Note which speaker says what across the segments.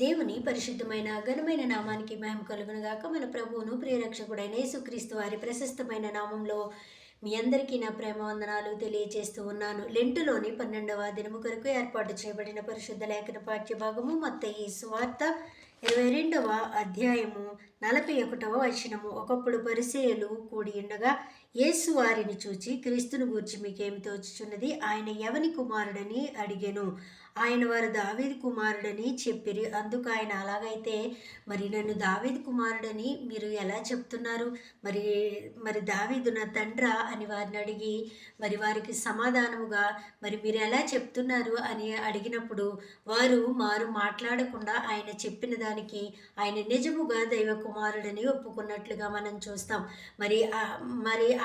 Speaker 1: దేవుని పరిశుద్ధమైన ఘనమైన నామానికి మహిమ కలుగునుగాక. మన ప్రభువును ప్రియరక్షకుడైన యేసుక్రీస్తు వారి ప్రశస్తమైన నామంలో మీ అందరికీ నా ప్రేమ వందనాలు తెలియజేస్తూ ఉన్నాను. లెంటులోని 12వ దినము కొరకు ఏర్పాటు చేయబడిన పరిశుద్ధ లేఖన పాఠ్య భాగము మత్తయి సువార్త 22వ అధ్యాయము 41వ వచనము. ఒకప్పుడు పరిసయ్యులు కూడి ఉండగా యేసు వారిని చూచి, క్రీస్తును గూర్చి మీకేమి తోచుచున్నది? ఆయన ఎవని కుమారుడని అడిగెను. ఆయన వారు దావీదు కుమారుడని చెప్పిరి. అందుకు ఆయన, అలాగైతే మరి నన్ను దావీదు కుమారుడని మీరు ఎలా చెప్తున్నారు? మరి మరి దావీదు నా తండ్రా అని వారిని అడిగి, మరి వారికి సమాధానముగా మరి మీరు ఎలా చెప్తున్నారు అని అడిగినప్పుడు వారు మారు మాట్లాడకుండా ఆయన చెప్పిన దానికి ఆయన నిజముగా దైవ కుమారుడని ఒప్పుకున్నట్లుగా మనం చూస్తాం. మరి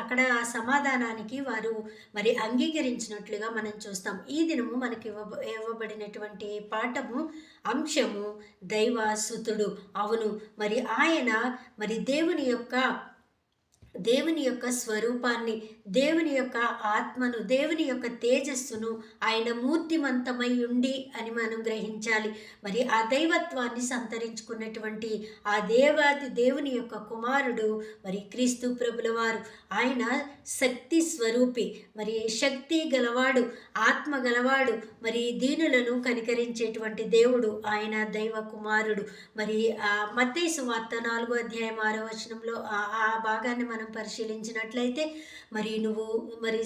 Speaker 1: అక్కడ ఆ సమాధానానికి వారు మరి అంగీకరించినట్లుగా మనం చూస్తాం. ఈ దినము మనకి ఇవ్వబడినటువంటి పాఠము అంశము దైవసుతుడు. అవును, మరి ఆయన మరి దేవుని యొక్క స్వరూపాన్ని, దేవుని యొక్క ఆత్మను, దేవుని యొక్క తేజస్సును ఆయన మూర్తిమంతమై ఉండి అని మనం గ్రహించాలి. మరి ఆ దైవత్వాన్ని సంతరించుకున్నటువంటి ఆ దేవుని యొక్క కుమారుడు మరి క్రీస్తు ప్రభుల వారు. ఆయన శక్తి స్వరూపి, మరి శక్తి గలవాడు, ఆత్మ గలవాడు, మరి దీనులను కనికరించేటువంటి దేవుడు ఆయన దైవ కుమారుడు. మరి మత్తయి సువార్త 4వ అధ్యాయం 6వ వచనంలో ఆ భాగాన్ని మనం పరిశీలించినట్లయితే, మరి నువ్వు మరి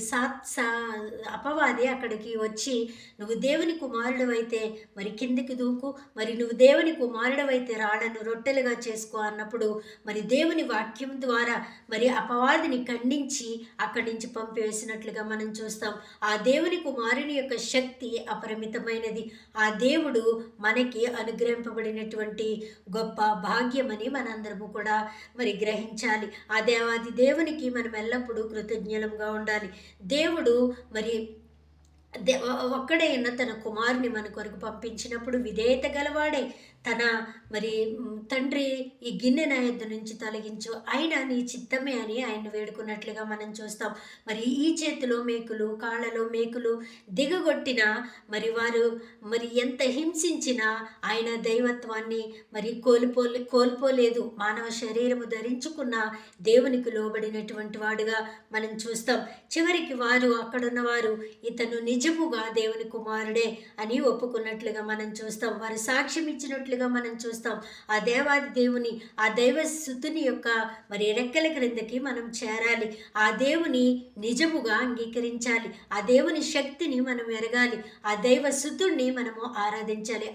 Speaker 1: అపవాది అక్కడికి వచ్చి, నువ్వు దేవుని కుమారుడు అయితే మరి కిందికి దూకు, మరి నువ్వు దేవుని కుమారుడు అయితే రాళ్లను రొట్టెలుగా చేసుకో అన్నప్పుడు మరి దేవుని వాక్యం ద్వారా మరి అపవాదిని ఖండించి అక్కడి నుంచి పంపివేసినట్లుగా మనం చూస్తాం. ఆ దేవుని కుమారుని యొక్క శక్తి అపరిమితమైనది. ఆ దేవుడు మనకి అనుగ్రహింపబడినటువంటి గొప్ప భాగ్యమని మనందరము కూడా మరి గ్రహించాలి. ఆ దేవునికి మనం ఎల్లప్పుడూ కృతజ్ఞులంగా ఉండాలి. దేవుడు మరి ఒక్కడే ఉన్న తన కుమారుని మన కొరకు పంపించినప్పుడు విధేయత గలవాడే తన మరి తండ్రి ఈ గిన్నె నా యొద్ద నుంచి తొలగించు, అయినా నీ చిత్తమే అని ఆయన వేడుకున్నట్లుగా మనం చూస్తాం. మరి ఈ చేతిలో మేకులు, కాళ్ళలో మేకులు దిగగొట్టినా మరి వారు మరి ఎంత హింసించినా ఆయన దైవత్వాన్ని మరి కోల్పోలేదు. మానవ శరీరము ధరించుకున్న దేవునికి లోబడినటువంటి వాడుగా మనం చూస్తాం. చివరికి వారు అక్కడున్న వారు ఇతను నిజముగా దేవుని కుమారుడే అని ఒప్పుకున్నట్లుగా మనం చూస్తాం. వారు సాక్ష్యం ఇచ్చినట్లుగా మనం చూస్తాం. ఆ దేవాది దేవుని, ఆ దైవసుతుని యొక్క మరి రెక్కల క్రిందకి మనం చేరాలి. ఆ దేవుని నిజముగా అంగీకరించాలి. ఆ దేవుని శక్తిని మనం ఎరగాలి. ఆ దైవసుతుడిని మనము ఆరాధించాలి.